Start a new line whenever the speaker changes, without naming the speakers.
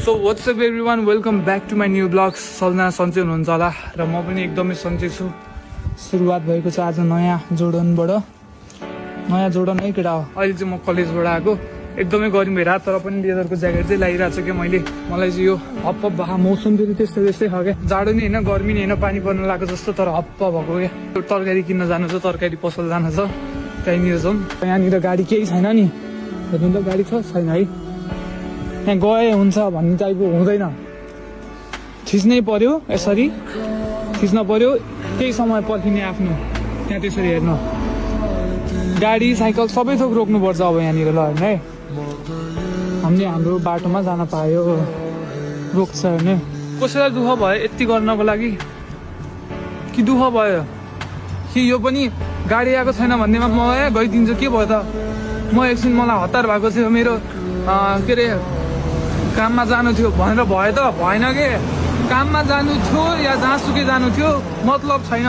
So what's up everyone, welcome back to my new blog. सबजना सन्चै हुनुहुन्छ होला र म पनि एकदमै सन्चै छु। सुरुवात भएको छ आज नयाँ जोर्डनबाट। नयाँ जोर्डन है केटा हो। अहिले चाहिँ म कलेजबाट आएको, एकदमै गर्मी भइरहेको, तर पनि लेदरको ज्याकेट चाहिँ लगाइरहेको छु क्या मैले। मलाई चाहिँ यो हप्प भए मौसम फेरि त्यस्तै त्यस्तै खायो क्या, जाडो नि होइन गर्मी नि होइन, पानी पर्न लागेको जस्तो, तर हप्प भएको क्या। तरकारी किन्न जानु छ, तरकारी पसल जानु छ, त्यहीँनिर जाउँ। यहाँनिर गाडी केही छैन नि, हेर्नु त गाडी छ छैन है, यहाँ गए हुन्छ भन्ने टाइपको हुँदैन, थिच्नै पर्यो, यसरी थिच्न पर्यो, केही समय पर्खिने आफ्नो त्यहाँ त्यसरी हेर्नु। गाडी साइकल सबै थोक रोक्नुपर्छ अब यहाँनिर, ल हेर्नु है। हामीले हाम्रो बाटोमा जान पायो, रोक्छ हेर्नु। कसैलाई दुःख भयो यति गर्नको लागि कि दुःख भयो कि यो पनि गाडी आएको छैन भन्नेमा म गइदिन्छु, के भयो त। म एकछिन मलाई हतार भएको थियो, मेरो के अरे काममा जानु थियो भनेर भयो त भएन के। काममा जानु थियो या जहाँसुकै जानु थियो मतलब छैन।